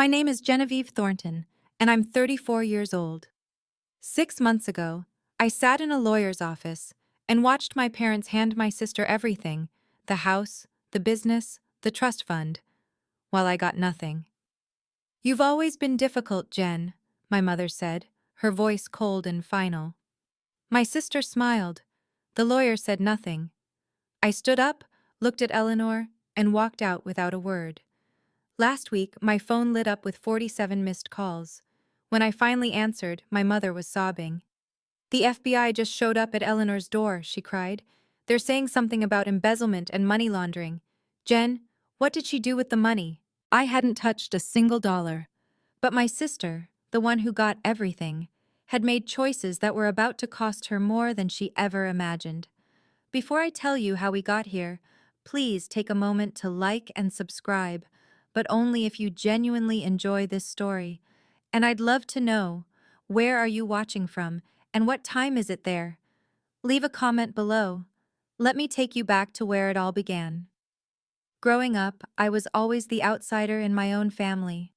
My name is Genevieve Thornton, and I'm 34 years old. 6 months ago, I sat in a lawyer's office and watched my parents hand my sister everything: the house, the business, the trust fund, while I got nothing. "You've always been difficult, Jen," my mother said, her voice cold and final. My sister smiled. The lawyer said nothing. I stood up, looked at Eleanor, and walked out without a word. Last week, my phone lit up with 47 missed calls. When I finally answered, my mother was sobbing. "The FBI just showed up at Eleanor's door," she cried. "They're saying something about embezzlement and money laundering. Jen, what did she do with the money?" I hadn't touched a single dollar. But my sister, the one who got everything, had made choices that were about to cost her more than she ever imagined. Before I tell you how we got here, please take a moment to like and subscribe, but only if you genuinely enjoy this story. And I'd love to know, where are you watching from, and what time is it there? Leave a comment below. Let me take you back to where it all began. Growing up, I was always the outsider in my own family.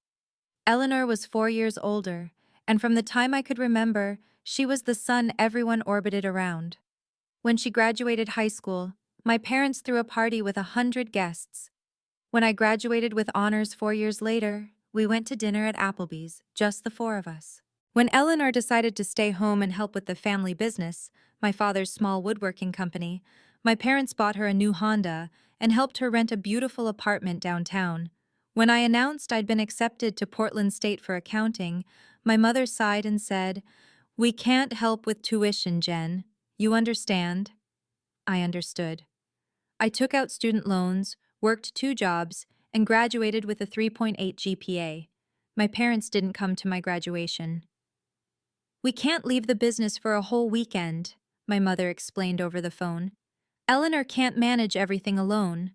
Eleanor was 4 years older, and from the time I could remember, she was the sun everyone orbited around. When she graduated high school, my parents threw a party with 100 guests. When I graduated with honors 4 years later, we went to dinner at Applebee's, just the four of us. When Eleanor decided to stay home and help with the family business, my father's small woodworking company, my parents bought her a new Honda and helped her rent a beautiful apartment downtown. When I announced I'd been accepted to Portland State for accounting, my mother sighed and said, "We can't help with tuition, Jen. You understand?" I understood. I took out student loans, worked 2 jobs, and graduated with a 3.8 GPA. My parents didn't come to my graduation. "We can't leave the business for a whole weekend," my mother explained over the phone. "Eleanor can't manage everything alone."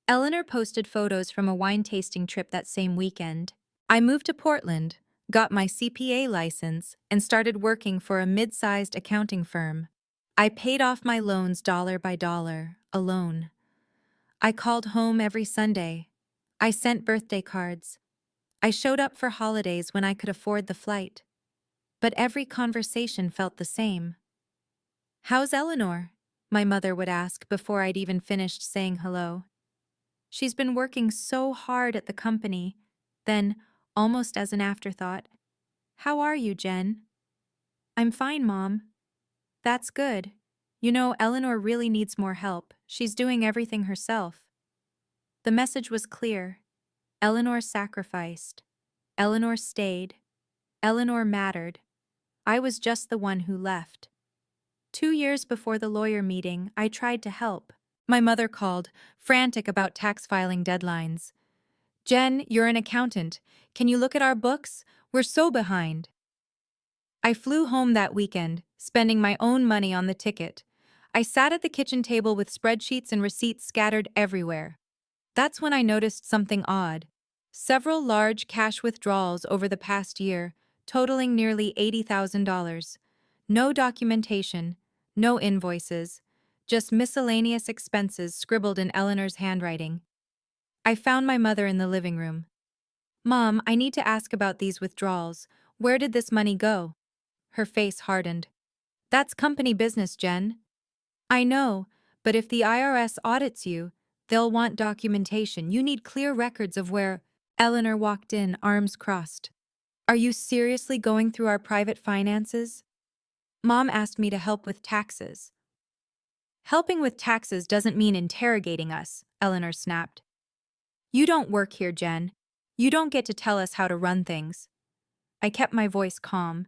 Eleanor posted photos from a wine tasting trip that same weekend. I moved to Portland, got my CPA license, and started working for a mid-sized accounting firm. I paid off my loans dollar by dollar, alone. I called home every Sunday. I sent birthday cards. I showed up for holidays when I could afford the flight. But every conversation felt the same. "How's Eleanor?" my mother would ask before I'd even finished saying hello. "She's been working so hard at the company." Then, almost as an afterthought, "How are you, Jen?" "I'm fine, Mom." "That's good. You know, Eleanor really needs more help. She's doing everything herself." The message was clear. Eleanor sacrificed. Eleanor stayed. Eleanor mattered. I was just the one who left. 2 years before the lawyer meeting, I tried to help. My mother called, frantic about tax filing deadlines. "Jen, you're an accountant. Can you look at our books? We're so behind." I flew home that weekend, spending my own money on the ticket. I sat at the kitchen table with spreadsheets and receipts scattered everywhere. That's when I noticed something odd. Several large cash withdrawals over the past year, totaling nearly $80,000. No documentation, no invoices, just miscellaneous expenses scribbled in Eleanor's handwriting. I found my mother in the living room. "Mom, I need to ask about these withdrawals. Where did this money go?" Her face hardened. "That's company business, Jen." "I know, but if the IRS audits you, they'll want documentation. You need clear records of where—" Eleanor walked in, arms crossed. "Are you seriously going through our private finances?" "Mom asked me to help with taxes." "Helping with taxes doesn't mean interrogating us," Eleanor snapped. "You don't work here, Jen. You don't get to tell us how to run things." I kept my voice calm.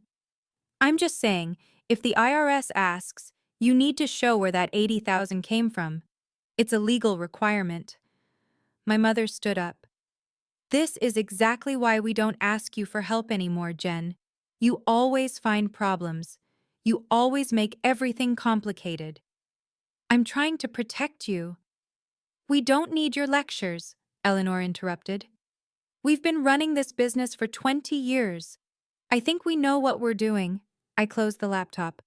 "I'm just saying, if the IRS asks, you need to show where that 80,000 came from. It's a legal requirement." My mother stood up. "This is exactly why we don't ask you for help anymore, Jen. You always find problems. You always make everything complicated." "I'm trying to protect you." "We don't need your lectures," Eleanor interrupted. "We've been running this business for 20 years. I think we know what we're doing." I closed the laptop.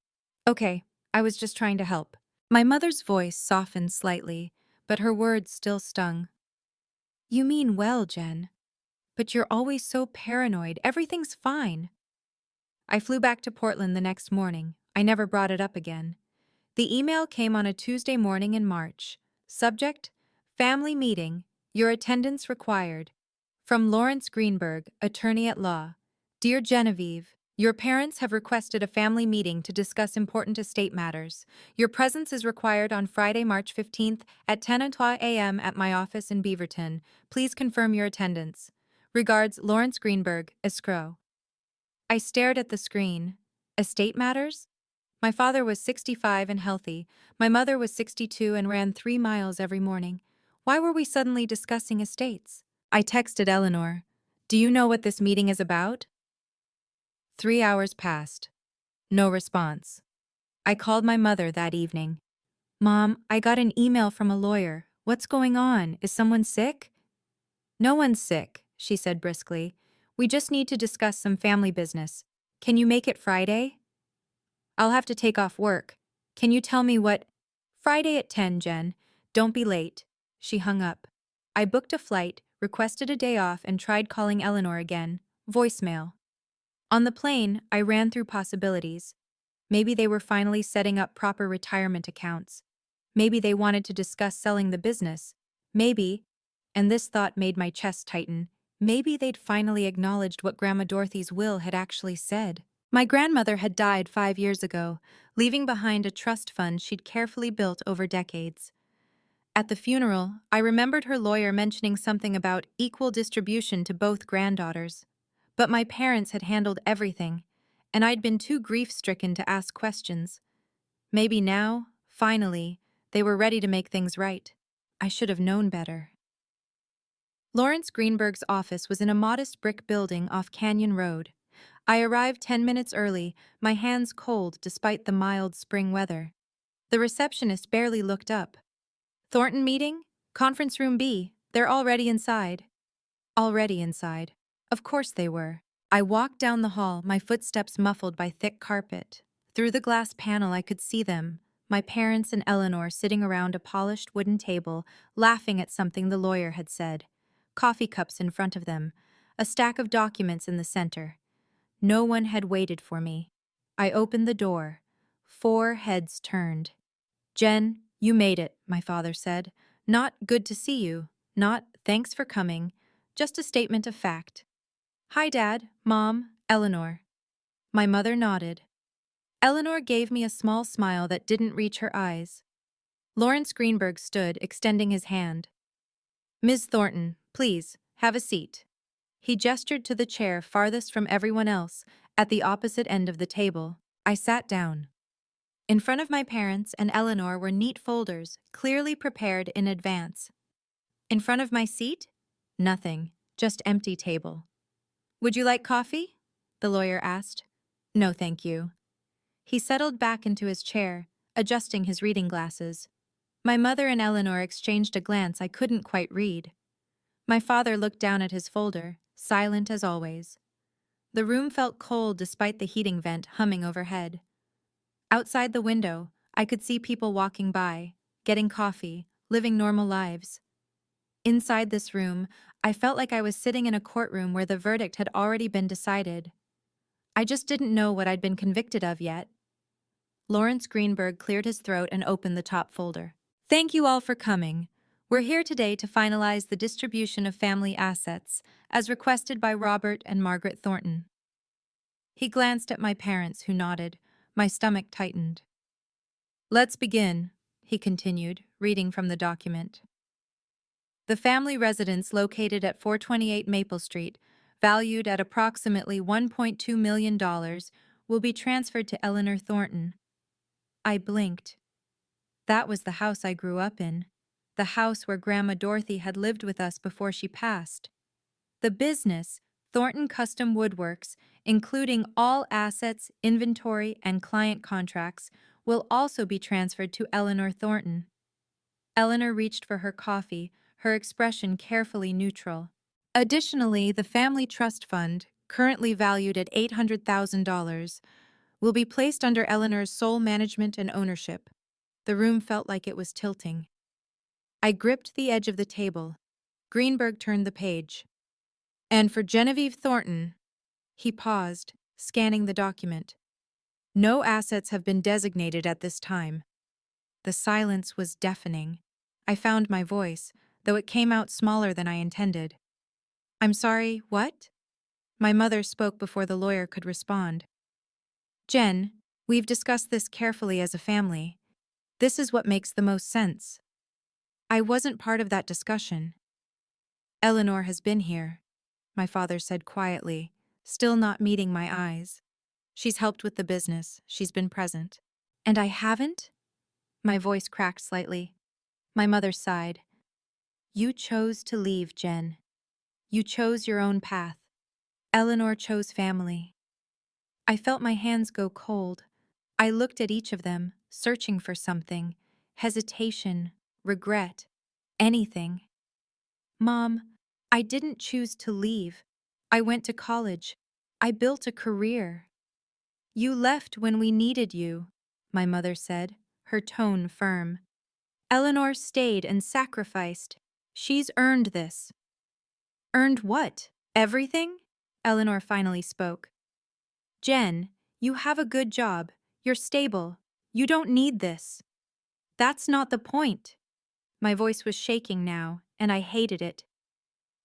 "Okay, I was just trying to help." My mother's voice softened slightly, but her words still stung. "You mean well, Jen." But you're always so paranoid. Everything's fine. I flew back to Portland the next morning. I never brought it up again. The email came on a Tuesday morning in March. Subject: Family Meeting. Your attendance required. From Lawrence Greenberg, Attorney at Law. Dear Genevieve, your parents have requested a family meeting to discuss important estate matters. Your presence is required on Friday, March 15th at 10:00 a.m. at my office in Beaverton. Please confirm your attendance. Regards, Lawrence Greenberg, Escrow. I stared at the screen. Estate matters? My father was 65 and healthy. My mother was 62 and ran 3 miles every morning. Why were we suddenly discussing estates? I texted Eleanor. Do you know what this meeting is about? 3 hours passed. No response. I called my mother that evening. Mom, I got an email from a lawyer. What's going on? Is someone sick? No one's sick, she said briskly. We just need to discuss some family business. Can you make it Friday? I'll have to take off work. Can you tell me what? Friday at 10, Jen. Don't be late. She hung up. I booked a flight, requested a day off, and tried calling Eleanor again. Voicemail. On the plane, I ran through possibilities. Maybe they were finally setting up proper retirement accounts. Maybe they wanted to discuss selling the business. Maybe, and this thought made my chest tighten, maybe they'd finally acknowledged what Grandma Dorothy's will had actually said. My grandmother had died 5 years ago, leaving behind a trust fund she'd carefully built over decades. At the funeral, I remembered her lawyer mentioning something about equal distribution to both granddaughters. But my parents had handled everything, and I'd been too grief-stricken to ask questions. Maybe now, finally, they were ready to make things right. I should have known better. Lawrence Greenberg's office was in a modest brick building off Canyon Road. I arrived 10 minutes early, my hands cold despite the mild spring weather. The receptionist barely looked up. Thornton meeting? Conference room B. They're already inside. Already inside. Of course they were. I walked down the hall, my footsteps muffled by thick carpet. Through the glass panel I could see them, my parents and Eleanor sitting around a polished wooden table, laughing at something the lawyer had said. Coffee cups in front of them, a stack of documents in the center. No one had waited for me. I opened the door. 4 heads turned. Jen, you made it, my father said. Not good to see you. Not thanks for coming. Just a statement of fact. Hi, Dad, Mom, Eleanor. My mother nodded. Eleanor gave me a small smile that didn't reach her eyes. Lawrence Greenberg stood, extending his hand. Ms. Thornton, please, have a seat. He gestured to the chair farthest from everyone else, at the opposite end of the table. I sat down. In front of my parents and Eleanor were neat folders, clearly prepared in advance. In front of my seat? Nothing, just empty table. Would you like coffee? The lawyer asked. No, thank you. He settled back into his chair, adjusting his reading glasses. My mother and Eleanor exchanged a glance I couldn't quite read. My father looked down at his folder, silent as always. The room felt cold despite the heating vent humming overhead. Outside the window, I could see people walking by, getting coffee, living normal lives. Inside this room, I felt like I was sitting in a courtroom where the verdict had already been decided. I just didn't know what I'd been convicted of yet. Lawrence Greenberg cleared his throat and opened the top folder. Thank you all for coming. We're here today to finalize the distribution of family assets, as requested by Robert and Margaret Thornton. He glanced at my parents, who nodded. My stomach tightened. Let's begin, he continued, reading from the document. The family residence located at 428 Maple Street, valued at approximately $1.2 million, will be transferred to Eleanor Thornton. I blinked. That was the house I grew up in, the house where Grandma Dorothy had lived with us before she passed. The business, Thornton Custom Woodworks, including all assets, inventory, and client contracts, will also be transferred to Eleanor Thornton. Eleanor reached for her coffee, her expression carefully neutral. Additionally, the family trust fund, currently valued at $800,000, will be placed under Eleanor's sole management and ownership. The room felt like it was tilting. I gripped the edge of the table. Greenberg turned the page. And for Genevieve Thornton, he paused, scanning the document. No assets have been designated at this time. The silence was deafening. I found my voice, though it came out smaller than I intended. I'm sorry, what? My mother spoke before the lawyer could respond. Jen, we've discussed this carefully as a family. This is what makes the most sense. I wasn't part of that discussion. Eleanor has been here, my father said quietly, still not meeting my eyes. She's helped with the business, she's been present. And I haven't? My voice cracked slightly. My mother sighed. You chose to leave, Jen. You chose your own path. Eleanor chose family. I felt my hands go cold. I looked at each of them, searching for something. Hesitation, regret, anything. Mom, I didn't choose to leave. I went to college. I built a career. You left when we needed you, my mother said, her tone firm. Eleanor stayed and sacrificed. She's earned this. Earned what? Everything? Eleanor finally spoke. Jen, you have a good job. You're stable. You don't need this. That's not the point. My voice was shaking now, and I hated it.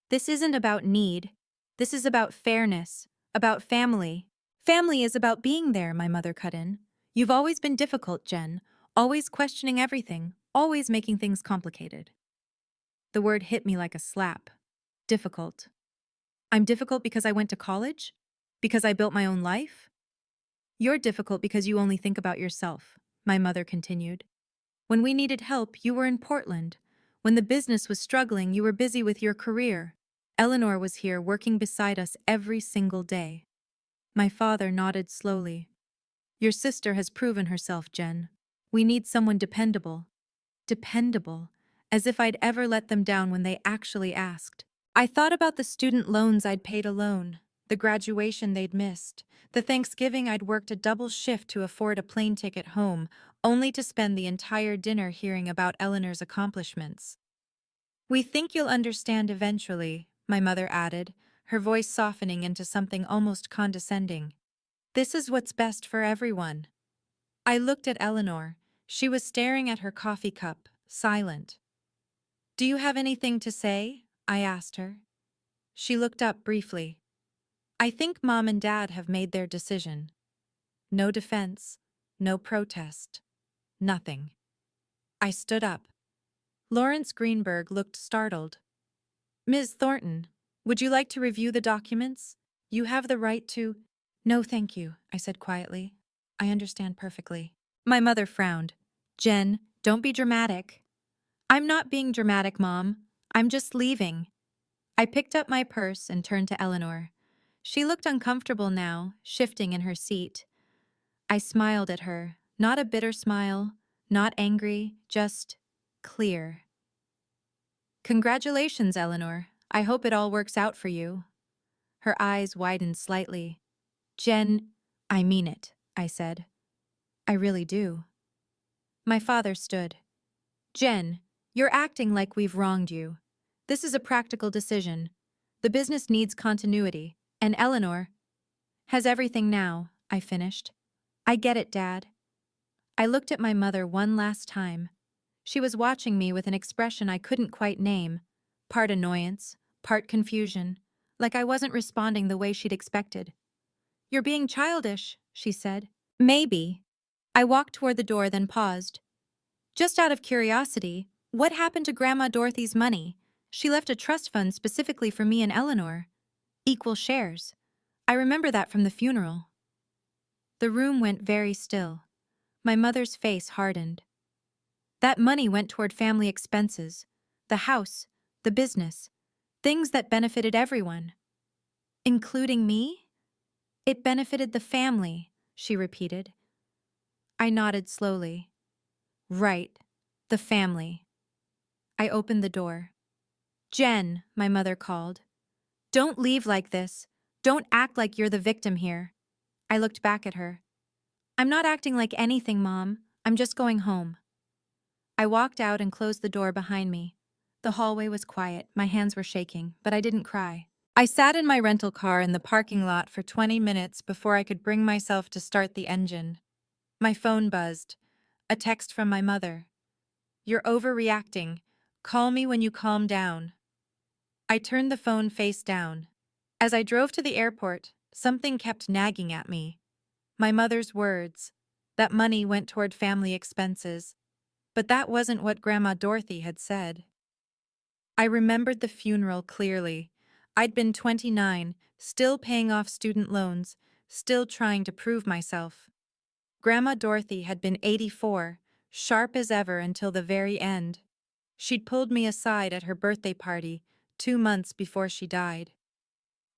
This isn't about need. This is about fairness, about family. Family is about being there, my mother cut in. You've always been difficult, Jen. Always questioning everything, always making things complicated. The word hit me like a slap. Difficult. I'm difficult because I went to college? Because I built my own life? You're difficult because you only think about yourself, my mother continued. When we needed help, you were in Portland. When the business was struggling, you were busy with your career. Eleanor was here working beside us every single day. My father nodded slowly. Your sister has proven herself, Jen. We need someone dependable. Dependable. As if I'd ever let them down when they actually asked. I thought about the student loans I'd paid alone, the graduation they'd missed, the Thanksgiving I'd worked a double shift to afford a plane ticket home, only to spend the entire dinner hearing about Eleanor's accomplishments. We think you'll understand eventually, my mother added, her voice softening into something almost condescending. This is what's best for everyone. I looked at Eleanor. She was staring at her coffee cup, silent. Do you have anything to say? I asked her. She looked up briefly. I think Mom and Dad have made their decision. No defense, no protest, nothing. I stood up. Lawrence Greenberg looked startled. Ms. Thornton, would you like to review the documents? You have the right to— No, thank you, I said quietly. I understand perfectly. My mother frowned. Jen, don't be dramatic. I'm not being dramatic, Mom. I'm just leaving. I picked up my purse and turned to Eleanor. She looked uncomfortable now, shifting in her seat. I smiled at her, not a bitter smile, not angry, just clear. Congratulations, Eleanor. I hope it all works out for you. Her eyes widened slightly. Jen, I mean it, I said. I really do. My father stood. Jen, you're acting like we've wronged you. This is a practical decision. The business needs continuity, and Eleanor has everything now, I finished. I get it, Dad. I looked at my mother one last time. She was watching me with an expression I couldn't quite name, part annoyance, part confusion, like I wasn't responding the way she'd expected. You're being childish, she said. Maybe. I walked toward the door, then paused. Just out of curiosity, what happened to Grandma Dorothy's money? She left a trust fund specifically for me and Eleanor. Equal shares. I remember that from the funeral. The room went very still. My mother's face hardened. That money went toward family expenses, the house, the business, things that benefited everyone. Including me? It benefited the family, she repeated. I nodded slowly. Right, the family. I opened the door. Jen, my mother called. Don't leave like this. Don't act like you're the victim here. I looked back at her. I'm not acting like anything, Mom. I'm just going home. I walked out and closed the door behind me. The hallway was quiet, my hands were shaking, but I didn't cry. I sat in my rental car in the parking lot for 20 minutes before I could bring myself to start the engine. My phone buzzed. A text from my mother. "You're overreacting. Call me when you calm down." I turned the phone face down. As I drove to the airport, something kept nagging at me. My mother's words. That money went toward family expenses. But that wasn't what Grandma Dorothy had said. I remembered the funeral clearly. I'd been 29, still paying off student loans, still trying to prove myself. Grandma Dorothy had been 84, sharp as ever until the very end. She'd pulled me aside at her birthday party, 2 months before she died.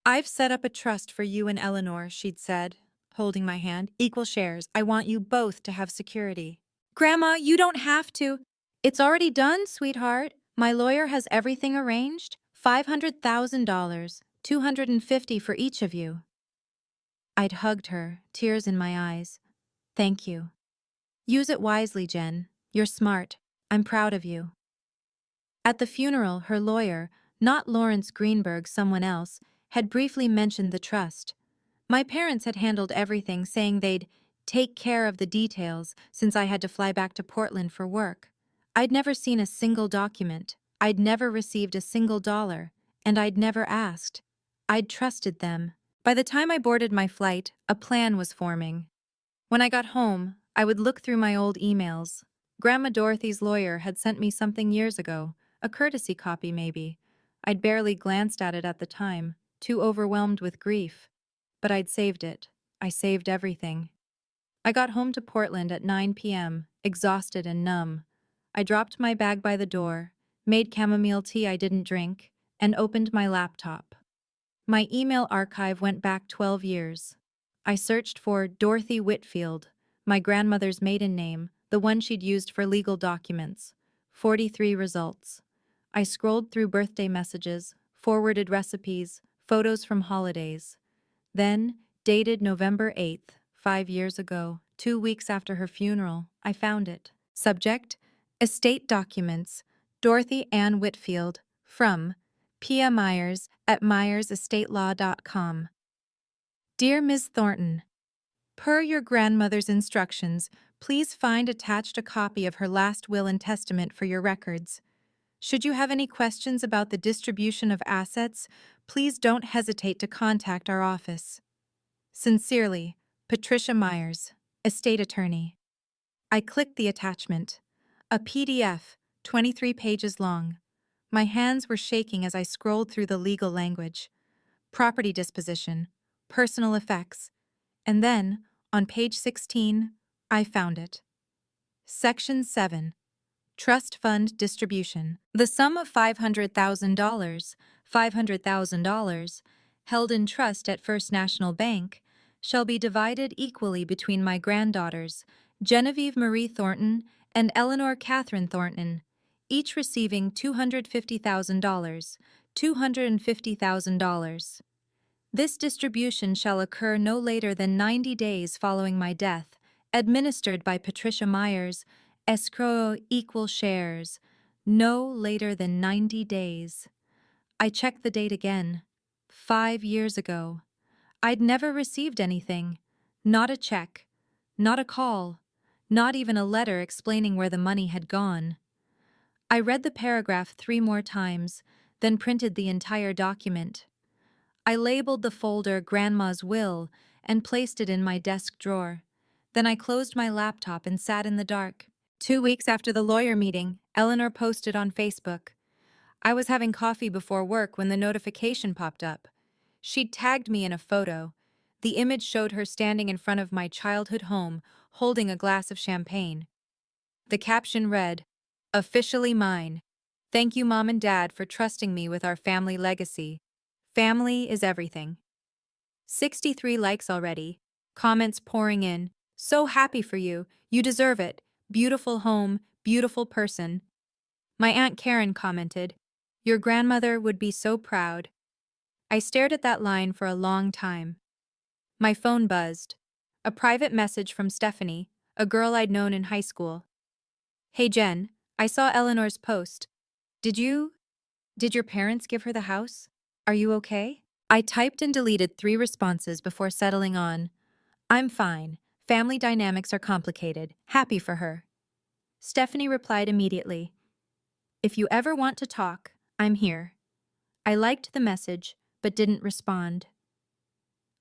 "I've set up a trust for you and Eleanor," she'd said, holding my hand. "Equal shares. I want you both to have security." "Grandma, you don't have to." "It's already done, sweetheart. My lawyer has everything arranged. $500,000, 250 for each of you." I'd hugged her, tears in my eyes. "Thank you." "Use it wisely, Jen. You're smart. I'm proud of you." At the funeral, her lawyer, not Lawrence Greenberg, someone else, had briefly mentioned the trust. My parents had handled everything, saying they'd take care of the details since I had to fly back to Portland for work. I'd never seen a single document. I'd never received a single dollar, and I'd never asked. I'd trusted them. By the time I boarded my flight, a plan was forming. When I got home, I would look through my old emails. Grandma Dorothy's lawyer had sent me something years ago, a courtesy copy maybe. I'd barely glanced at it at the time, too overwhelmed with grief. But I'd saved it. I saved everything. I got home to Portland at 9 p.m., exhausted and numb. I dropped my bag by the door, made chamomile tea I didn't drink, and opened my laptop. My email archive went back 12 years. I searched for Dorothy Whitfield, my grandmother's maiden name, the one she'd used for legal documents. 43 results. I scrolled through birthday messages, forwarded recipes, photos from holidays. Then, dated November 8th, 5 years ago, 2 weeks after her funeral, I found it. Subject: Estate Documents, Dorothy Ann Whitfield, from Pia Myers at myersestatelaw.com. Dear Ms. Thornton, per your grandmother's instructions, please find attached a copy of her last will and testament for your records. Should you have any questions about the distribution of assets, please don't hesitate to contact our office. Sincerely, Patricia Myers, Estate Attorney. I clicked the attachment. A PDF, 23 pages long. My hands were shaking as I scrolled through the legal language. Property disposition, personal effects. And then, on page 16, I found it. Section 7. Trust Fund Distribution. The sum of $500,000, held in trust at First National Bank, shall be divided equally between my granddaughters, Genevieve Marie Thornton and Eleanor Catherine Thornton, each receiving $250,000. $250,000. This distribution shall occur no later than 90 days following my death, administered by Patricia Myers, escrow equal shares, no later than 90 days. I checked the date again. 5 years ago. I'd never received anything. Not a check. Not a call. Not even a letter explaining where the money had gone. I read the paragraph 3 more times, then printed the entire document. I labeled the folder Grandma's Will and placed it in my desk drawer. Then I closed my laptop and sat in the dark. 2 weeks after the lawyer meeting, Eleanor posted on Facebook. I was having coffee before work when the notification popped up. She'd tagged me in a photo. The image showed her standing in front of my childhood home, holding a glass of champagne. The caption read, "Officially mine. Thank you, Mom and Dad, for trusting me with our family legacy. Family is everything." 63 likes already. Comments pouring in. "So happy for you. You deserve it. Beautiful home, beautiful person." My Aunt Karen commented, "Your grandmother would be so proud." I stared at that line for a long time. My phone buzzed. A private message from Stephanie, a girl I'd known in high school. "Hey Jen, I saw Eleanor's post. Did your parents give her the house? Are you okay?" I typed and deleted 3 responses before settling on, "I'm fine. Family dynamics are complicated. Happy for her." Stephanie replied immediately, "If you ever want to talk, I'm here." I liked the message, but didn't respond.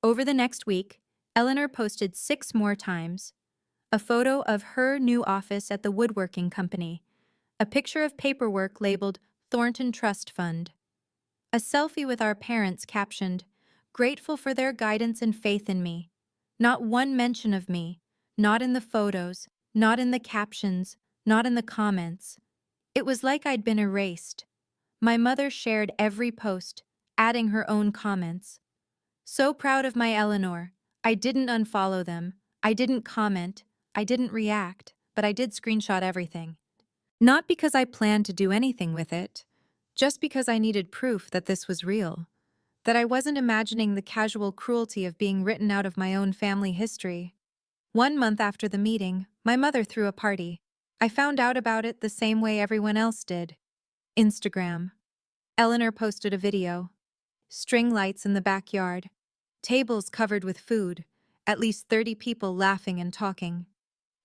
Over the next week, Eleanor posted 6 more times: a photo of her new office at the woodworking company, a picture of paperwork labeled Thornton Trust Fund, a selfie with our parents captioned, "Grateful for their guidance and faith in me." Not one mention of me, not in the photos, not in the captions, not in the comments. It was like I'd been erased. My mother shared every post, adding her own comments. "So proud of my Eleanor. I didn't unfollow them. I didn't comment. I didn't react, but I did screenshot everything." Not because I planned to do anything with it, just because I needed proof that this was real, that I wasn't imagining the casual cruelty of being written out of my own family history. 1 month after the meeting, my mother threw a party. I found out about it the same way everyone else did. Instagram. Eleanor posted a video. String lights in the backyard. Tables covered with food. At least 30 people laughing and talking.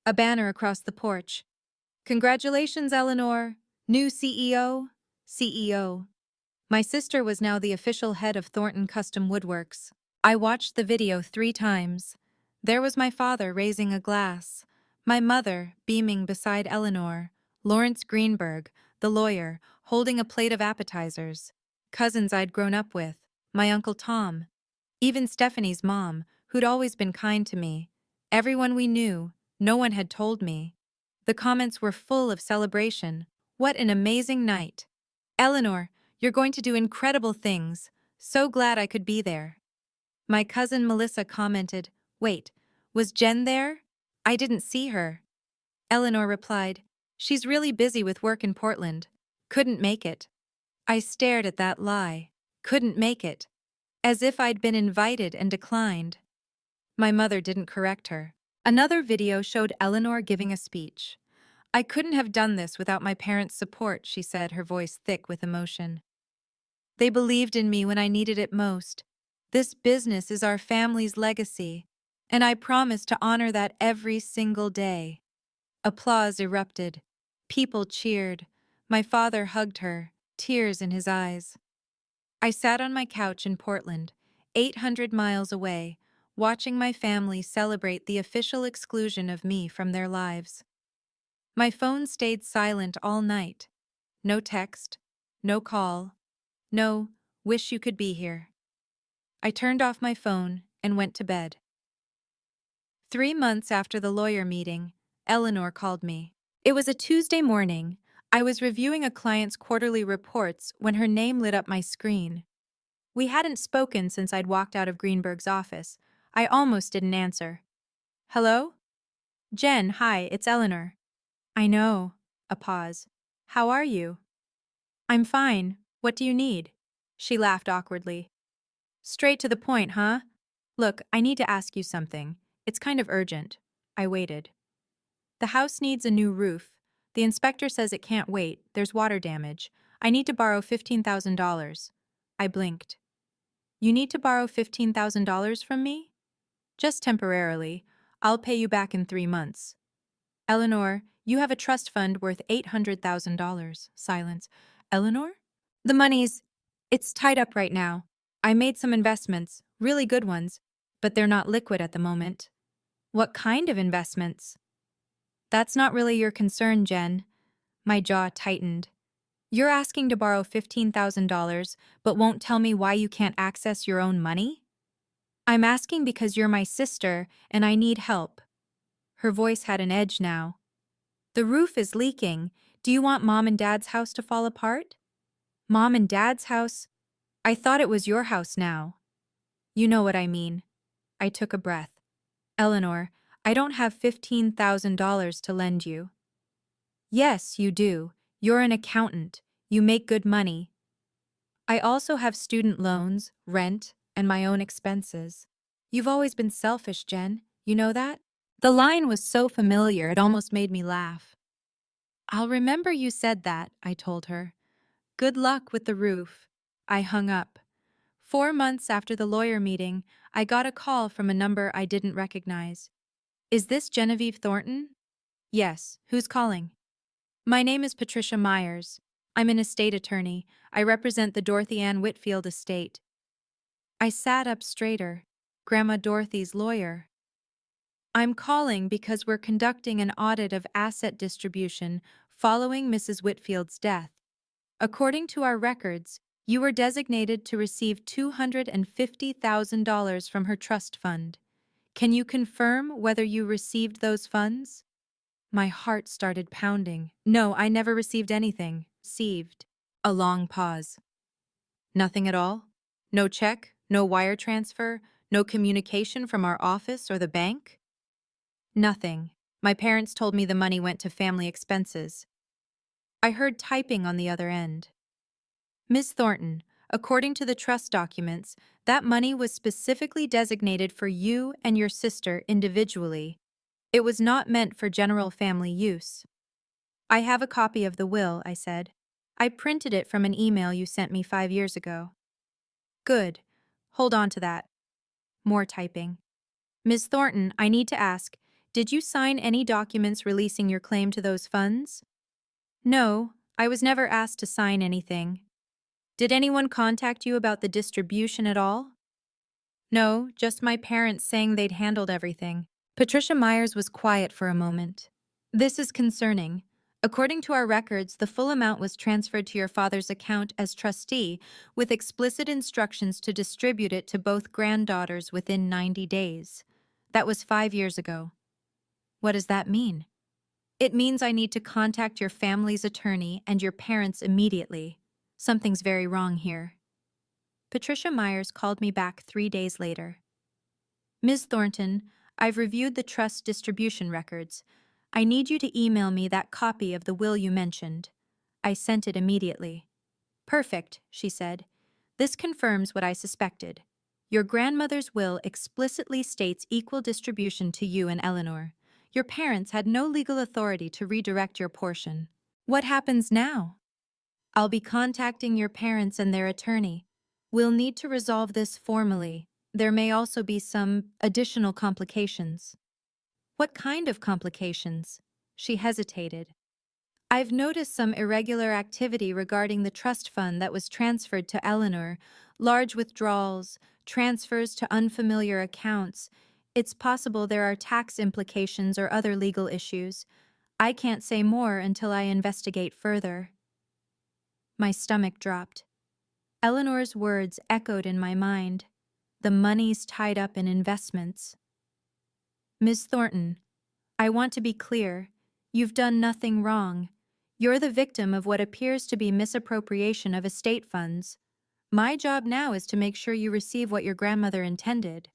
A banner across the porch. "Congratulations, Eleanor. New CEO." CEO. My sister was now the official head of Thornton Custom Woodworks. I watched the video 3 times. There was my father raising a glass, my mother beaming beside Eleanor, Lawrence Greenberg, the lawyer, holding a plate of appetizers, cousins I'd grown up with, my Uncle Tom, even Stephanie's mom, who'd always been kind to me. Everyone we knew, no one had told me. The comments were full of celebration. "What an amazing night. Eleanor, you're going to do incredible things. So glad I could be there." My cousin Melissa commented, "Wait, was Jen there? I didn't see her." Eleanor replied, "She's really busy with work in Portland. Couldn't make it." I stared at that lie. Couldn't make it. As if I'd been invited and declined. My mother didn't correct her. Another video showed Eleanor giving a speech. "I couldn't have done this without my parents' support," she said, her voice thick with emotion. "They believed in me when I needed it most. This business is our family's legacy, and I promise to honor that every single day." Applause erupted. People cheered. My father hugged her, tears in his eyes. I sat on my couch in Portland, 800 miles away, watching my family celebrate the official exclusion of me from their lives. My phone stayed silent all night. No text, no call, no "wish you could be here." I turned off my phone and went to bed. 3 months after the lawyer meeting, Eleanor called me. It was a Tuesday morning. I was reviewing a client's quarterly reports when her name lit up my screen. We hadn't spoken since I'd walked out of Greenberg's office. I almost didn't answer. "Hello?" "Jen, hi, it's Eleanor." "I know." A pause. "How are you?" "I'm fine. What do you need?" She laughed awkwardly. "Straight to the point, huh? Look, I need to ask you something. It's kind of urgent." I waited. "The house needs a new roof. The inspector says it can't wait. There's water damage. I need to borrow $15,000. I blinked. "You need to borrow $15,000 from me?" "Just temporarily. I'll pay you back in 3 months. "Eleanor, you have a trust fund worth $800,000. Silence. "Eleanor?" It's tied up right now. I made some investments, really good ones, but they're not liquid at the moment." "What kind of investments?" "That's not really your concern, Jen." My jaw tightened. "You're asking to borrow $15,000, but won't tell me why you can't access your own money?" "I'm asking because you're my sister and I need help." Her voice had an edge now. "The roof is leaking. Do you want Mom and Dad's house to fall apart?" "Mom and Dad's house? I thought it was your house now." "You know what I mean." I took a breath. "Eleanor, I don't have $15,000 to lend you." "Yes, you do. You're an accountant. You make good money." "I also have student loans, rent, and my own expenses." "You've always been selfish, Jen. You know that?" The line was so familiar it almost made me laugh. "I'll remember you said that," I told her. "Good luck with the roof." I hung up. 4 months after the lawyer meeting, I got a call from a number I didn't recognize. Is this Genevieve Thornton? Yes. Who's calling? My name is Patricia Myers. I'm an estate attorney. I represent the Dorothy Ann Whitfield estate. I sat up straighter. Grandma Dorothy's lawyer. I'm calling because we're conducting an audit of asset distribution following Mrs. Whitfield's death. According to our records, you were designated to receive $250,000 from her trust fund. Can you confirm whether you received those funds? My heart started pounding. No, I never received anything. Received. A long pause. Nothing at all? No check? No wire transfer? No communication from our office or the bank? Nothing. My parents told me the money went to family expenses. I heard typing on the other end. Ms. Thornton, according to the trust documents, that money was specifically designated for you and your sister individually. It was not meant for general family use. I have a copy of the will, I said. I printed it from an email you sent me 5 years ago. Good. Hold on to that. More typing. Ms. Thornton, I need to ask, did you sign any documents releasing your claim to those funds? No, I was never asked to sign anything. Did anyone contact you about the distribution at all? No, just my parents saying they'd handled everything. Patricia Myers was quiet for a moment. This is concerning. According to our records, the full amount was transferred to your father's account as trustee, with explicit instructions to distribute it to both granddaughters within 90 days. That was 5 years ago. What does that mean? It means I need to contact your family's attorney and your parents immediately. Something's very wrong here. Patricia Myers called me back 3 days later. Ms. Thornton, I've reviewed the trust distribution records. I need you to email me that copy of the will you mentioned. I sent it immediately. Perfect, she said. This confirms what I suspected. Your grandmother's will explicitly states equal distribution to you and Eleanor. Your parents had no legal authority to redirect your portion. What happens now? I'll be contacting your parents and their attorney. We'll need to resolve this formally. There may also be some additional complications. What kind of complications? She hesitated. I've noticed some irregular activity regarding the trust fund that was transferred to Eleanor, large withdrawals, transfers to unfamiliar accounts. It's possible there are tax implications or other legal issues. I can't say more until I investigate further. My stomach dropped. Eleanor's words echoed in my mind. The money's tied up in investments. Ms. Thornton, I want to be clear. You've done nothing wrong. You're the victim of what appears to be misappropriation of estate funds. My job now is to make sure you receive what your grandmother intended.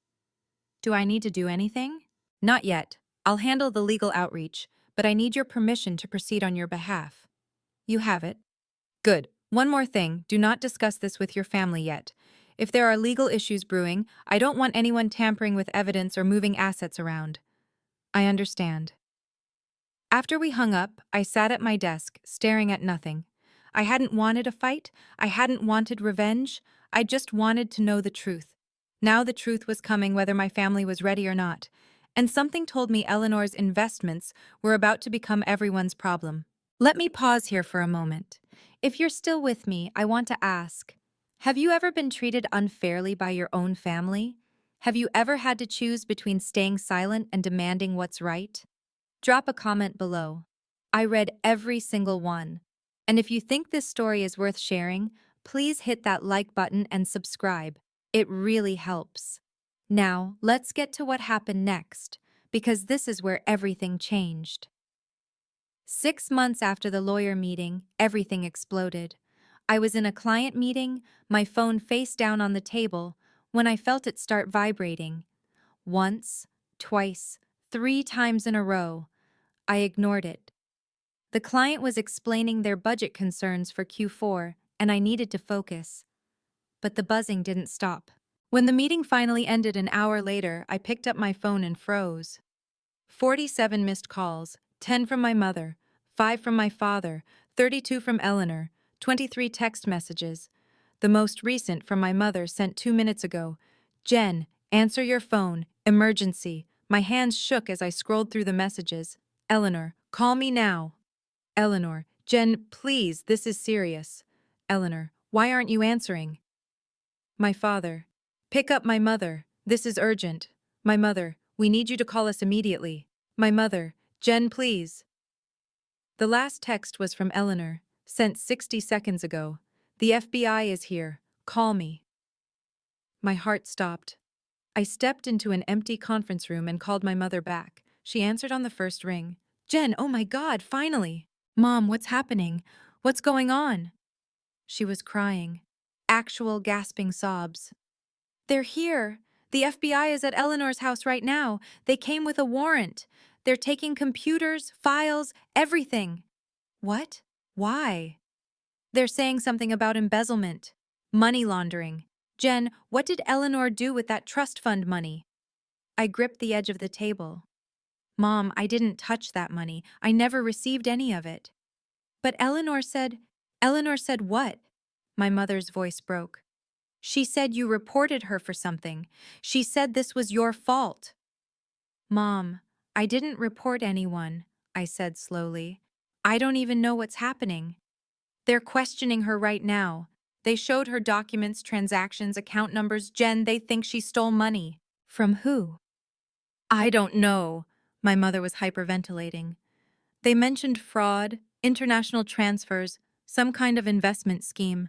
Do I need to do anything? Not yet. I'll handle the legal outreach, but I need your permission to proceed on your behalf. You have it. Good. One more thing, do not discuss this with your family yet. If there are legal issues brewing, I don't want anyone tampering with evidence or moving assets around. I understand. After we hung up, I sat at my desk, staring at nothing. I hadn't wanted a fight, I hadn't wanted revenge, I just wanted to know the truth. Now the truth was coming whether my family was ready or not, and something told me Eleanor's investments were about to become everyone's problem. Let me pause here for a moment. If you're still with me, I want to ask, have you ever been treated unfairly by your own family? Have you ever had to choose between staying silent and demanding what's right? Drop a comment below. I read every single one. And if you think this story is worth sharing, please hit that like button and subscribe. It really helps. Now, let's get to what happened next, because this is where everything changed. 6 months after the lawyer meeting, everything exploded. I was in a client meeting, my phone face down on the table, when I felt it start vibrating. Once, twice, 3 times in a row. I ignored it. The client was explaining their budget concerns for Q4, and I needed to focus. But the buzzing didn't stop. When the meeting finally ended an hour later, I picked up my phone and froze. 47 missed calls, 10 from my mother, 5 from my father, 32 from Eleanor, 23 text messages. The most recent from my mother sent 2 minutes ago. Jen, answer your phone. Emergency. My hands shook as I scrolled through the messages. Eleanor, call me now. Eleanor, Jen, please, this is serious. Eleanor, why aren't you answering? My father. Pick up my mother. This is urgent. My mother, we need you to call us immediately. My mother, Jen, please. The last text was from Eleanor, sent 60 seconds ago. The FBI is here. Call me. My heart stopped. I stepped into an empty conference room and called my mother back. She answered on the first ring. Jen, oh my God, finally! Mom, what's happening? What's going on? She was crying. Actual gasping sobs. They're here. The FBI is at Eleanor's house right now. They came with a warrant. They're taking computers, files, everything. What? Why? They're saying something about embezzlement, money laundering. Jen, what did Eleanor do with that trust fund money? I gripped the edge of the table. Mom, I didn't touch that money. I never received any of it. But Eleanor said what? My mother's voice broke. She said you reported her for something. She said this was your fault. Mom, I didn't report anyone, I said slowly. I don't even know what's happening. They're questioning her right now. They showed her documents, transactions, account numbers. Jen, they think she stole money. From who? I don't know. My mother was hyperventilating. They mentioned fraud, international transfers, some kind of investment scheme.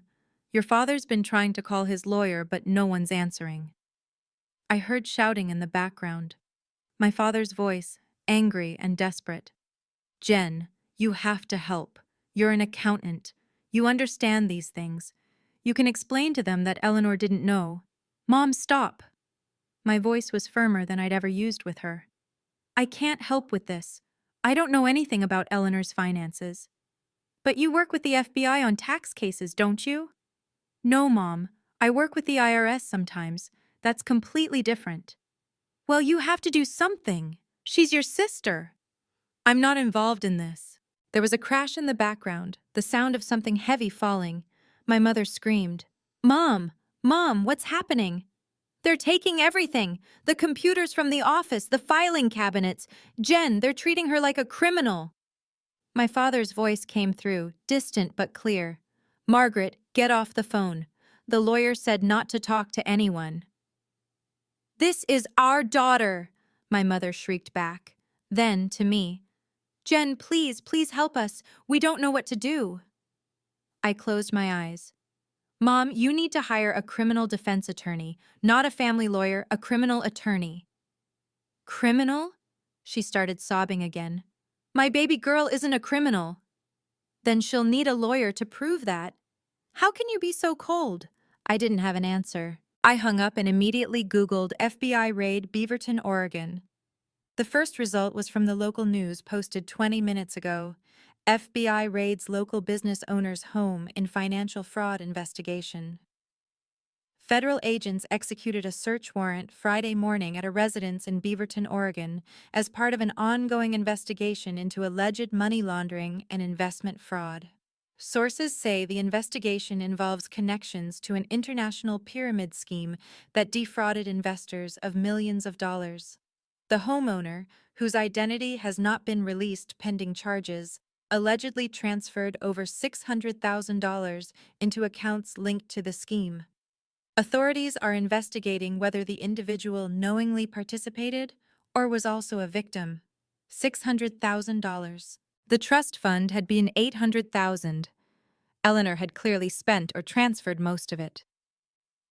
Your father's been trying to call his lawyer, but no one's answering. I heard shouting in the background. My father's voice, angry and desperate. Jen, you have to help. You're an accountant. You understand these things. You can explain to them that Eleanor didn't know. Mom, stop. My voice was firmer than I'd ever used with her. I can't help with this. I don't know anything about Eleanor's finances. But you work with the FBI on tax cases, don't you? No, Mom. I work with the IRS sometimes. That's completely different. Well, you have to do something. She's your sister. I'm not involved in this. There was a crash in the background, the sound of something heavy falling. My mother screamed, Mom! Mom, what's happening? They're taking everything. The computers from the office, the filing cabinets. Jen, they're treating her like a criminal. My father's voice came through, distant but clear. Margaret, get off the phone. The lawyer said not to talk to anyone. This is our daughter, my mother shrieked back. Then, to me, Jen, please, please help us. We don't know what to do. I closed my eyes. Mom, you need to hire a criminal defense attorney, not a family lawyer, a criminal attorney. Criminal? She started sobbing again. My baby girl isn't a criminal. Then she'll need a lawyer to prove that. How can you be so cold? I didn't have an answer. I hung up and immediately Googled FBI raid Beaverton, Oregon. The first result was from the local news posted 20 minutes ago. FBI raids local business owner's home in financial fraud investigation. Federal agents executed a search warrant Friday morning at a residence in Beaverton, Oregon, as part of an ongoing investigation into alleged money laundering and investment fraud. Sources say the investigation involves connections to an international pyramid scheme that defrauded investors of millions of dollars. The homeowner, whose identity has not been released pending charges, allegedly transferred over $600,000 into accounts linked to the scheme. Authorities are investigating whether the individual knowingly participated or was also a victim. $600,000. The trust fund had been $800,000. Eleanor had clearly spent or transferred most of it.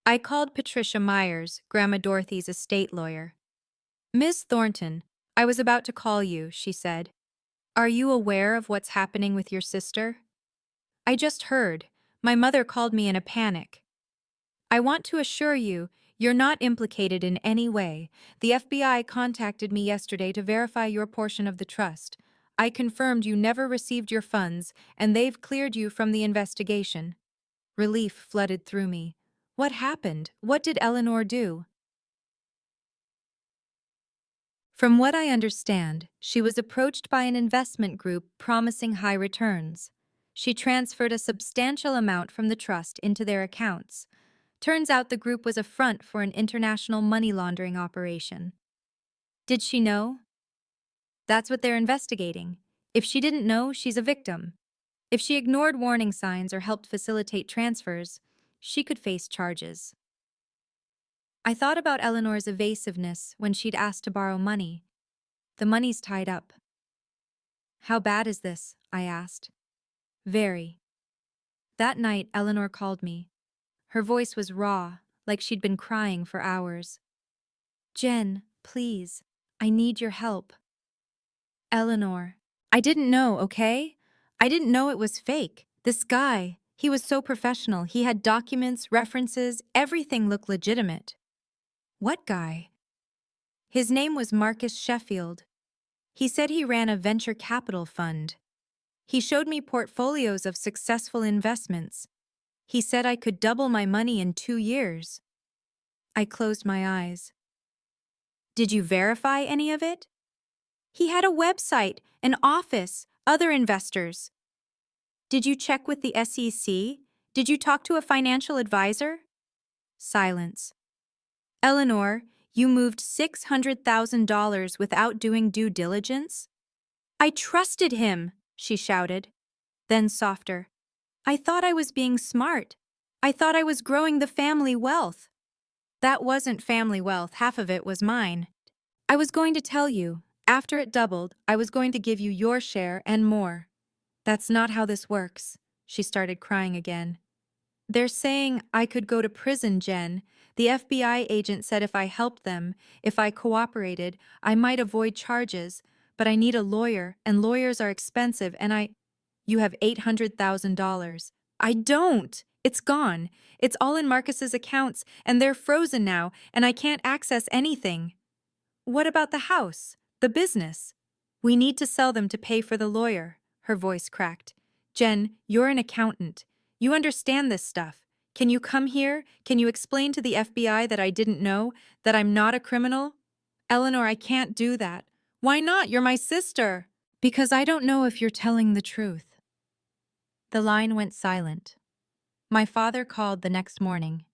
I called Patricia Myers, Grandma Dorothy's estate lawyer. Miss Thornton, I was about to call you, she said. Are you aware of what's happening with your sister? I just heard. My mother called me in a panic. I want to assure you, you're not implicated in any way. The FBI contacted me yesterday to verify your portion of the trust. I confirmed you never received your funds, and they've cleared you from the investigation. Relief flooded through me. What happened? What did Eleanor do? From what I understand, she was approached by an investment group promising high returns. She transferred a substantial amount from the trust into their accounts. Turns out the group was a front for an international money laundering operation. Did she know? That's what they're investigating. If she didn't know, she's a victim. If she ignored warning signs or helped facilitate transfers, she could face charges. I thought about Eleanor's evasiveness when she'd asked to borrow money. The money's tied up. How bad is this? I asked. Very. That night, Eleanor called me. Her voice was raw, like she'd been crying for hours. Jen, please, I need your help. Eleanor. I didn't know, okay? I didn't know it was fake. This guy, he was so professional. He had documents, references, everything looked legitimate. What guy? His name was Marcus Sheffield. He said he ran a venture capital fund. He showed me portfolios of successful investments. He said I could double my money in 2 years. I closed my eyes. Did you verify any of it? He had a website, an office, other investors. Did you check with the SEC? Did you talk to a financial advisor? Silence. Eleanor, you moved $600,000 without doing due diligence? I trusted him, she shouted. Then softer. I thought I was being smart. I thought I was growing the family wealth. That wasn't family wealth, half of it was mine. I was going to tell you, after it doubled, I was going to give you your share and more. That's not how this works. She started crying again. They're saying I could go to prison, Jen. The FBI agent said if I helped them, if I cooperated, I might avoid charges, but I need a lawyer, and lawyers are expensive, and You have $800,000. I don't! It's gone. It's all in Marcus's accounts, and they're frozen now, and I can't access anything. What about the house? The business? We need to sell them to pay for the lawyer. Her voice cracked. Jen, you're an accountant. You understand this stuff. Can you come here? Can you explain to the FBI that I didn't know, that I'm not a criminal? Eleanor, I can't do that. Why not? You're my sister. Because I don't know if you're telling the truth. The line went silent. My father called the next morning.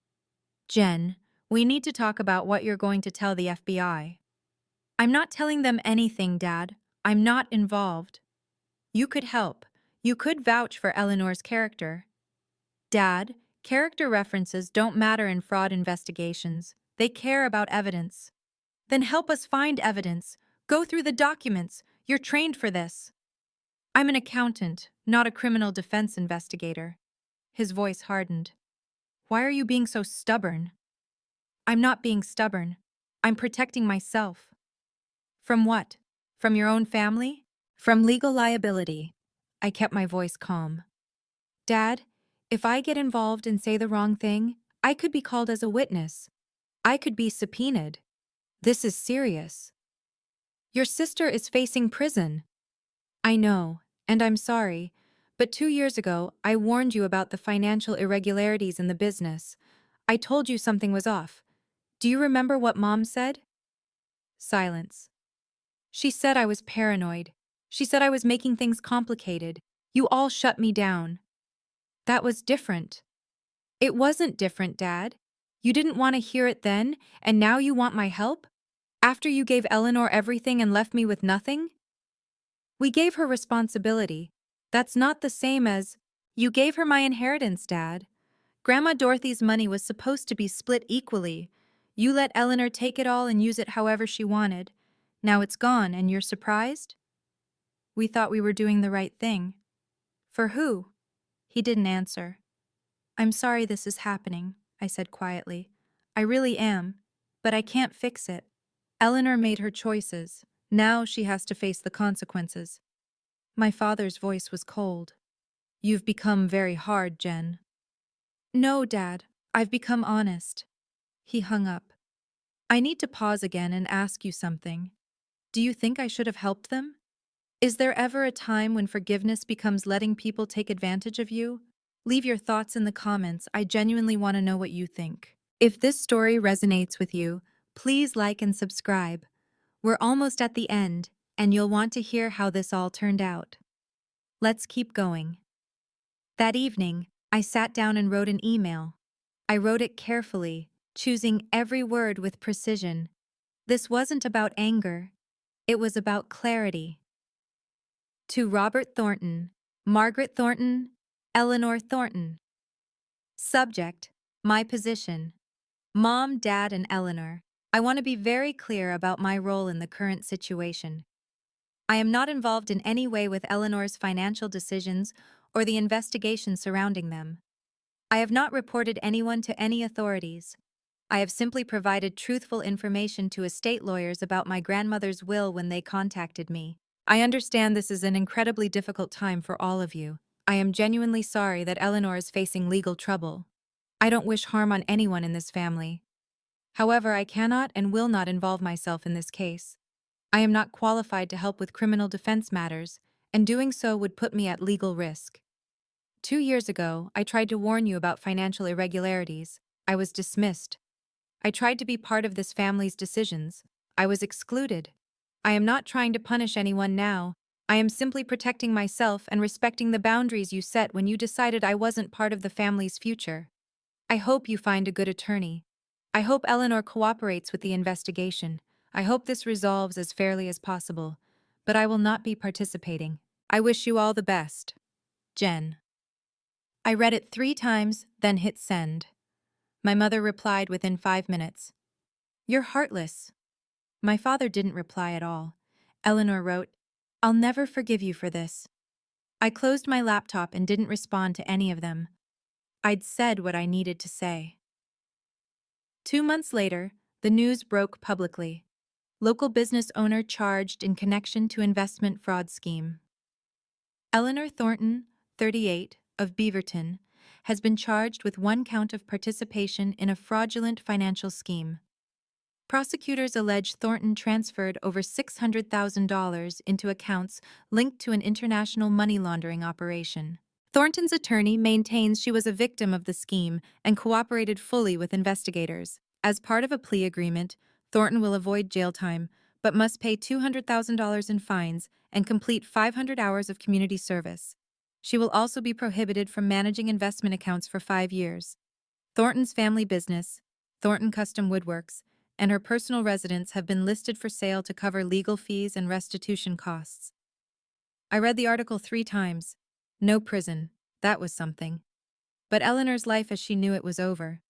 Jen, we need to talk about what you're going to tell the FBI. I'm not telling them anything, Dad. I'm not involved. You could help. You could vouch for Eleanor's character. Dad, character references don't matter in fraud investigations. They care about evidence. Then help us find evidence. Go through the documents. You're trained for this. I'm an accountant, not a criminal defense investigator. His voice hardened. Why are you being so stubborn? I'm not being stubborn. I'm protecting myself. From what? From your own family? From legal liability. I kept my voice calm. Dad, if I get involved and say the wrong thing, I could be called as a witness. I could be subpoenaed. This is serious. Your sister is facing prison. I know, and I'm sorry, but 2 years ago, I warned you about the financial irregularities in the business. I told you something was off. Do you remember what Mom said? Silence. She said I was paranoid. She said I was making things complicated. You all shut me down. That was different. It wasn't different, Dad. You didn't want to hear it then, and now you want my help? After you gave Eleanor everything and left me with nothing? We gave her responsibility. That's not the same as, you gave her my inheritance, Dad. Grandma Dorothy's money was supposed to be split equally. You let Eleanor take it all and use it however she wanted. Now it's gone, and you're surprised? We thought we were doing the right thing. For who? He didn't answer. I'm sorry this is happening, I said quietly. I really am, but I can't fix it. Eleanor made her choices. Now she has to face the consequences. My father's voice was cold. You've become very hard, Jen. No, Dad, I've become honest. He hung up. I need to pause again and ask you something. Do you think I should have helped them? Is there ever a time when forgiveness becomes letting people take advantage of you? Leave your thoughts in the comments. I genuinely want to know what you think. If this story resonates with you, please like and subscribe. We're almost at the end, and you'll want to hear how this all turned out. Let's keep going. That evening, I sat down and wrote an email. I wrote it carefully, choosing every word with precision. This wasn't about anger. It was about clarity. To Robert Thornton, Margaret Thornton, Eleanor Thornton. Subject: My position. Mom, Dad, and Eleanor. I want to be very clear about my role in the current situation. I am not involved in any way with Eleanor's financial decisions or the investigation surrounding them. I have not reported anyone to any authorities. I have simply provided truthful information to estate lawyers about my grandmother's will when they contacted me. I understand this is an incredibly difficult time for all of you. I am genuinely sorry that Eleanor is facing legal trouble. I don't wish harm on anyone in this family. However, I cannot and will not involve myself in this case. I am not qualified to help with criminal defense matters, and doing so would put me at legal risk. 2 years ago, I tried to warn you about financial irregularities. I was dismissed. I tried to be part of this family's decisions. I was excluded. I am not trying to punish anyone now. I am simply protecting myself and respecting the boundaries you set when you decided I wasn't part of the family's future. I hope you find a good attorney. I hope Eleanor cooperates with the investigation. I hope this resolves as fairly as possible. But I will not be participating. I wish you all the best. Jen. I read it 3 times, then hit send. My mother replied within 5 minutes. You're heartless. My father didn't reply at all. Eleanor wrote, I'll never forgive you for this. I closed my laptop and didn't respond to any of them. I'd said what I needed to say. 2 months later, the news broke publicly. Local business owner charged in connection to investment fraud scheme. Eleanor Thornton, 38, of Beaverton, has been charged with 1 count of participation in a fraudulent financial scheme. Prosecutors allege Thornton transferred over $600,000 into accounts linked to an international money laundering operation. Thornton's attorney maintains she was a victim of the scheme and cooperated fully with investigators. As part of a plea agreement, Thornton will avoid jail time, but must pay $200,000 in fines and complete 500 hours of community service. She will also be prohibited from managing investment accounts for 5 years. Thornton's family business, Thornton Custom Woodworks, and her personal residence have been listed for sale to cover legal fees and restitution costs. I read the article 3 times. No prison. That was something. But Eleanor's life as she knew it was over.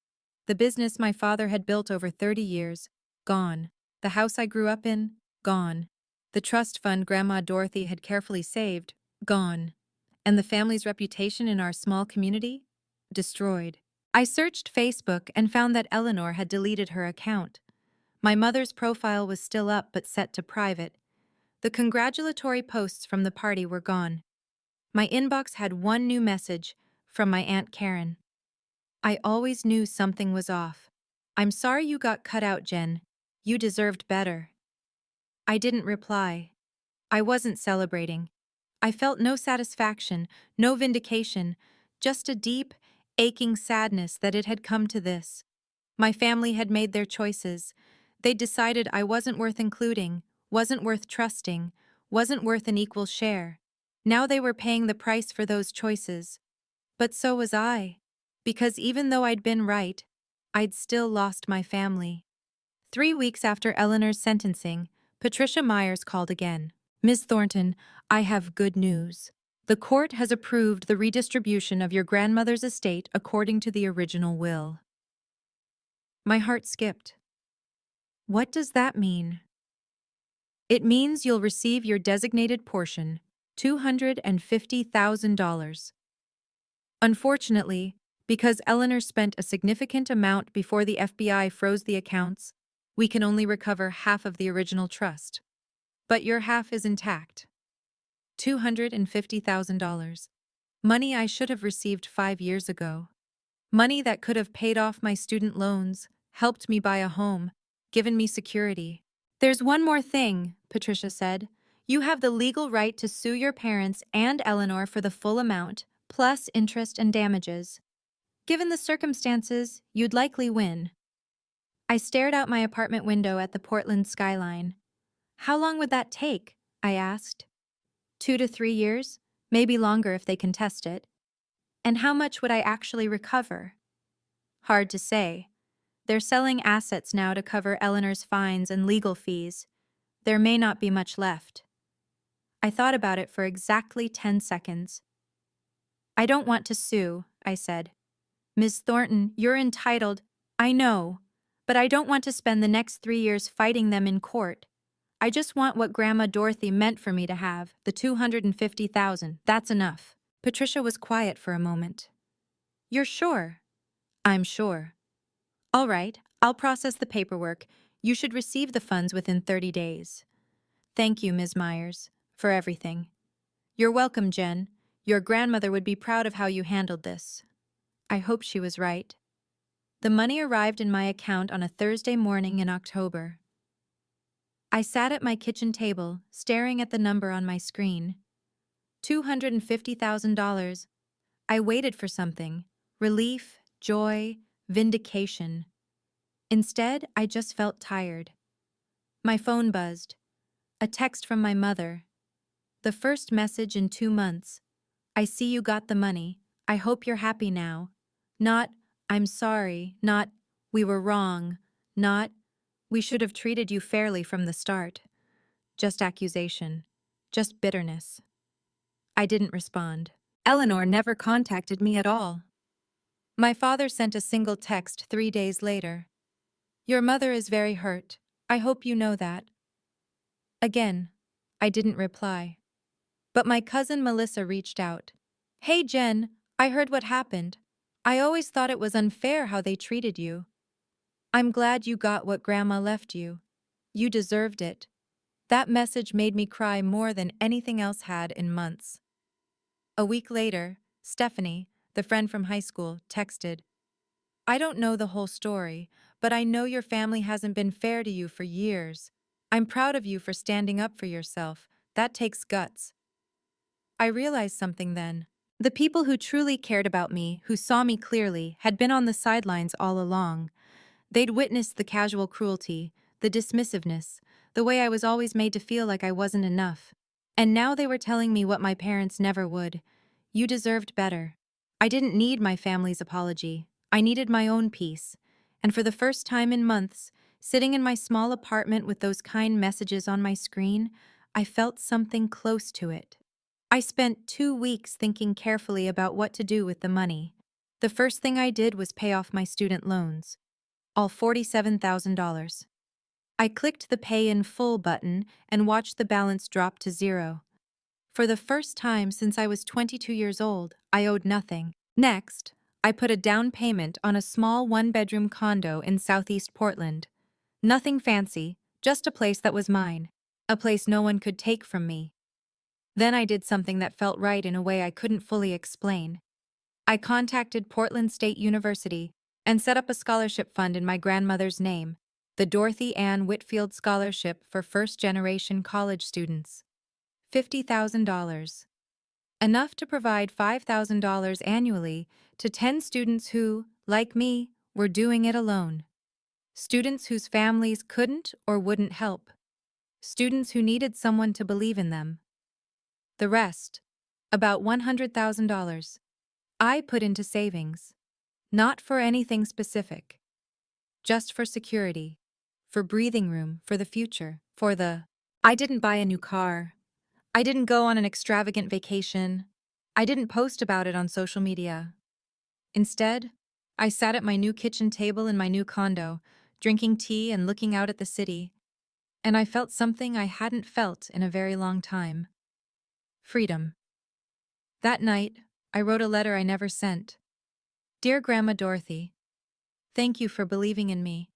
The business my father had built over 30 years, gone. The house I grew up in, gone. The trust fund Grandma Dorothy had carefully saved, gone. And the family's reputation in our small community, destroyed. I searched Facebook and found that Eleanor had deleted her account. My mother's profile was still up but set to private. The congratulatory posts from the party were gone. My inbox had one new message from my Aunt Karen. I always knew something was off. I'm sorry you got cut out, Jen. You deserved better. I didn't reply. I wasn't celebrating. I felt no satisfaction, no vindication, just a deep, aching sadness that it had come to this. My family had made their choices. They'd decided I wasn't worth including, wasn't worth trusting, wasn't worth an equal share. Now they were paying the price for those choices. But so was I. Because even though I'd been right, I'd still lost my family. 3 weeks after Eleanor's sentencing, Patricia Myers called again. Ms. Thornton, I have good news. The court has approved the redistribution of your grandmother's estate according to the original will. My heart skipped. What does that mean? It means you'll receive your designated portion, $250,000. Unfortunately, because Eleanor spent a significant amount before the FBI froze the accounts, we can only recover half of the original trust. But your half is intact. $250,000. Money I should have received 5 years ago. Money that could have paid off my student loans, helped me buy a home, given me security. There's one more thing, Patricia said. You have the legal right to sue your parents and Eleanor for the full amount, plus interest and damages. Given the circumstances, you'd likely win. I stared out my apartment window at the Portland skyline. How long would that take? I asked. 2 to 3 years, maybe longer if they contest it. And how much would I actually recover? Hard to say. They're selling assets now to cover Eleanor's fines and legal fees. There may not be much left. I thought about it for exactly 10 seconds. I don't want to sue, I said. Ms. Thornton, you're entitled. I know, but I don't want to spend the next 3 years fighting them in court. I just want what Grandma Dorothy meant for me to have, the $250,000. That's enough. Patricia was quiet for a moment. You're sure? I'm sure. All right, I'll process the paperwork. You should receive the funds within 30 days. Thank you, Ms. Myers, for everything. You're welcome, Jen. Your grandmother would be proud of how you handled this. I hope she was right. The money arrived in my account on a Thursday morning in October. I sat at my kitchen table, staring at the number on my screen. $250,000. I waited for something. Relief, joy, vindication. Instead, I just felt tired. My phone buzzed. A text from my mother. The first message in 2 months. I see you got the money. I hope you're happy now. Not, I'm sorry. Not, we were wrong. Not, we should have treated you fairly from the start. Just accusation. Just bitterness. I didn't respond. Eleanor never contacted me at all. My father sent a single text 3 days later. Your mother is very hurt. I hope you know that. Again, I didn't reply. But my cousin Melissa reached out. Hey Jen, I heard what happened. I always thought it was unfair how they treated you. I'm glad you got what Grandma left you. You deserved it. That message made me cry more than anything else had in months. A week later, Stephanie, the friend from high school, texted, I don't know the whole story, but I know your family hasn't been fair to you for years. I'm proud of you for standing up for yourself. That takes guts. I realized something then. The people who truly cared about me, who saw me clearly, had been on the sidelines all along. They'd witnessed the casual cruelty, the dismissiveness, the way I was always made to feel like I wasn't enough. And now they were telling me what my parents never would. You deserved better. I didn't need my family's apology. I needed my own peace. And for the first time in months, sitting in my small apartment with those kind messages on my screen, I felt something close to it. I spent 2 weeks thinking carefully about what to do with the money. The first thing I did was pay off my student loans, all $47,000. I clicked the Pay in Full button and watched the balance drop to zero. For the first time since I was 22 years old, I owed nothing. Next, I put a down payment on a small one-bedroom condo in Southeast Portland. Nothing fancy, just a place that was mine, a place no one could take from me. Then I did something that felt right in a way I couldn't fully explain. I contacted Portland State University and set up a scholarship fund in my grandmother's name, the Dorothy Ann Whitfield Scholarship for first-generation college students. $50,000. Enough to provide $5,000 annually to 10 students who, like me, were doing it alone. Students whose families couldn't or wouldn't help. Students who needed someone to believe in them. The rest, about $100,000, I put into savings. Not for anything specific. Just for security. For breathing room, for the future, I didn't buy a new car. I didn't go on an extravagant vacation. I didn't post about it on social media. Instead, I sat at my new kitchen table in my new condo, drinking tea and looking out at the city, and I felt something I hadn't felt in a very long time. Freedom. That night, I wrote a letter I never sent. Dear Grandma Dorothy, thank you for believing in me.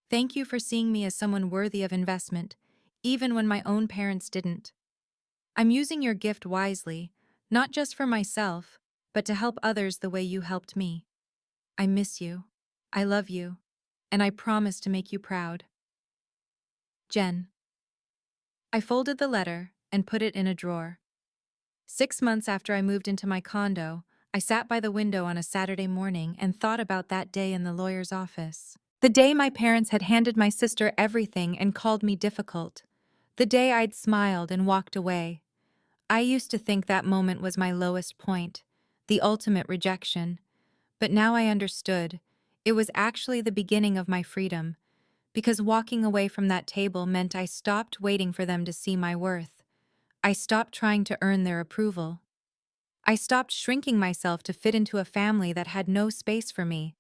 Thank you for seeing me as someone worthy of investment, even when my own parents didn't. I'm using your gift wisely, not just for myself, but to help others the way you helped me. I miss you. I love you. And I promise to make you proud. Jen. I folded the letter and put it in a drawer. 6 months after I moved into my condo, I sat by the window on a Saturday morning and thought about that day in the lawyer's office. The day my parents had handed my sister everything and called me difficult. The day I'd smiled and walked away. I used to think that moment was my lowest point. the ultimate rejection. But now I understood. It was actually the beginning of my freedom, because walking away from that table meant I stopped waiting for them to see my worth. I stopped trying to earn their approval. I stopped shrinking myself to fit into a family that had no space for me.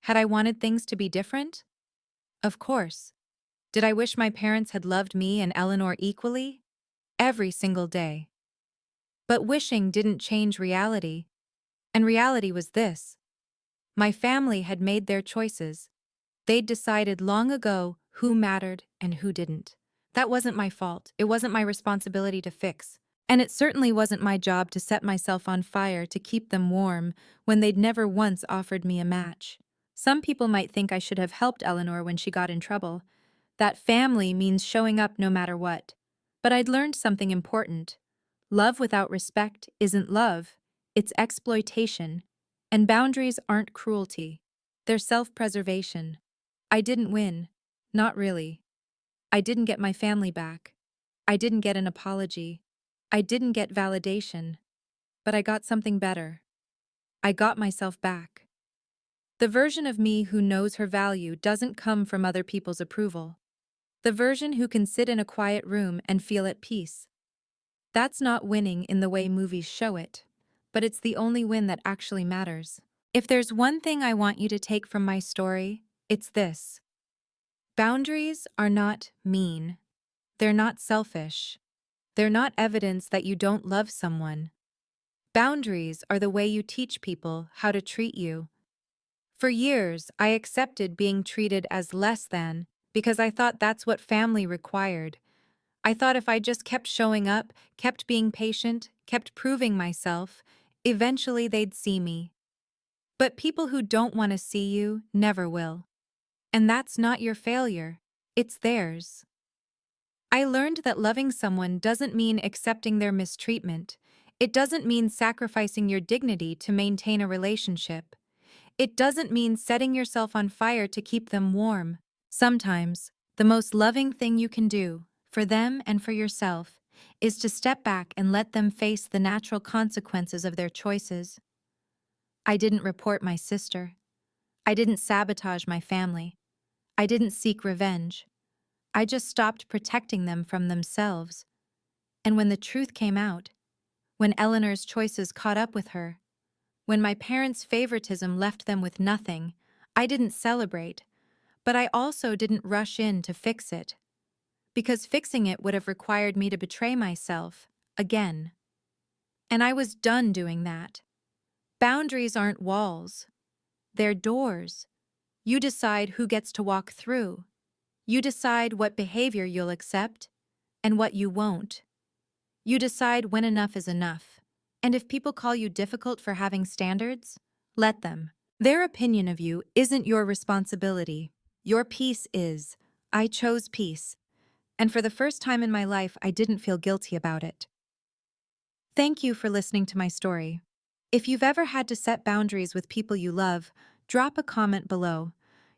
Had I wanted things to be different? Of course. Did I wish my parents had loved me and Eleanor equally? Every single day. But wishing didn't change reality, and reality was this. My family had made their choices. They'd decided long ago who mattered and who didn't. That wasn't my fault. It wasn't my responsibility to fix. And it certainly wasn't my job to set myself on fire to keep them warm when they'd never once offered me a match. Some people might think I should have helped Eleanor when she got in trouble. That family means showing up no matter what. But I'd learned something important. Love without respect isn't love, it's exploitation. And boundaries aren't cruelty. They're self-preservation. I didn't win. Not really. I didn't get my family back. I didn't get an apology. I didn't get validation. But I got something better. I got myself back. The version of me who knows her value doesn't come from other people's approval. The version who can sit in a quiet room and feel at peace. That's not winning in the way movies show it, but it's the only win that actually matters. If there's one thing I want you to take from my story, it's this. Boundaries are not mean. They're not selfish. They're not evidence that you don't love someone. Boundaries are the way you teach people how to treat you. For years, I accepted being treated as less than because I thought that's what family required. I thought if I just kept showing up, kept being patient, kept proving myself, eventually they'd see me. But people who don't want to see you never will. And that's not your failure. It's theirs. I learned that loving someone doesn't mean accepting their mistreatment. It doesn't mean sacrificing your dignity to maintain a relationship. It doesn't mean setting yourself on fire to keep them warm. Sometimes, the most loving thing you can do, for them and for yourself, is to step back and let them face the natural consequences of their choices. I didn't report my sister. I didn't sabotage my family. I didn't seek revenge. I just stopped protecting them from themselves. And when the truth came out, when Eleanor's choices caught up with her, when my parents' favoritism left them with nothing, I didn't celebrate, but I also didn't rush in to fix it. Because fixing it would have required me to betray myself, again. And I was done doing that. Boundaries aren't walls. They're doors. You decide who gets to walk through. You decide what behavior you'll accept and what you won't. You decide when enough is enough. And if people call you difficult for having standards, let them. Their opinion of you isn't your responsibility. Your peace is. I chose peace. And for the first time in my life, I didn't feel guilty about it. Thank you for listening to my story. If you've ever had to set boundaries with people you love, drop a comment below.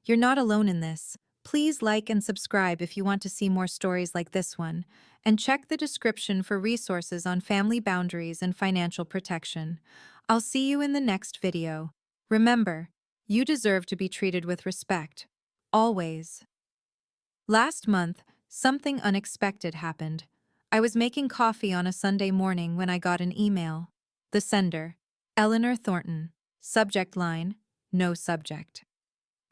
You're not alone in this. Please like and subscribe if you want to see more stories like this one, and check the description for resources on family boundaries and financial protection. I'll see you in the next video. Remember, you deserve to be treated with respect. Always. Last month, something unexpected happened. I was making coffee on a Sunday morning when I got an email. The sender, Eleanor Thornton. Subject line, no subject.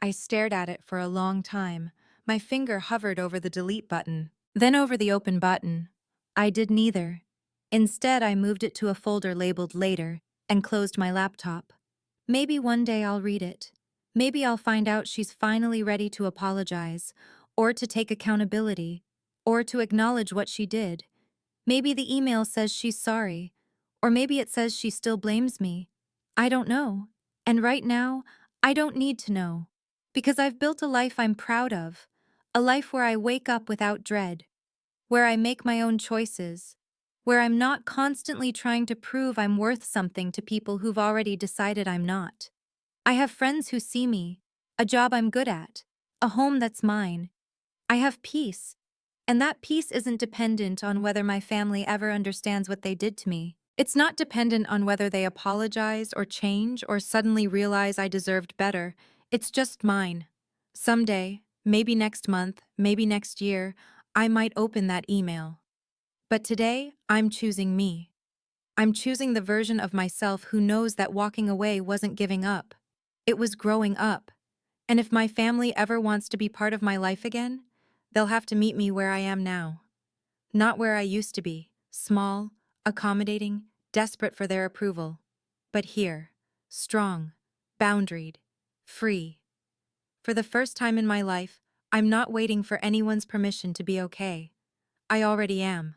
I stared at it for a long time. My finger hovered over the delete button, then over the open button. I did neither. Instead, I moved it to a folder labeled later and closed my laptop. Maybe one day I'll read it. Maybe I'll find out she's finally ready to apologize, or to take accountability, or to acknowledge what she did. Maybe the email says she's sorry, or maybe it says she still blames me. I don't know. And right now, I don't need to know. Because I've built a life I'm proud of. A life where I wake up without dread. Where I make my own choices. Where I'm not constantly trying to prove I'm worth something to people who've already decided I'm not. I have friends who see me, a job I'm good at, a home that's mine. I have peace. And that peace isn't dependent on whether my family ever understands what they did to me. It's not dependent on whether they apologize or change or suddenly realize I deserved better. It's just mine. Someday, maybe next month, maybe next year, I might open that email. But today, I'm choosing me. I'm choosing the version of myself who knows that walking away wasn't giving up. It was growing up. And if my family ever wants to be part of my life again, they'll have to meet me where I am now. Not where I used to be, small, accommodating, desperate for their approval. But here, strong, boundaried, free. For the first time in my life, I'm not waiting for anyone's permission to be okay. I already am.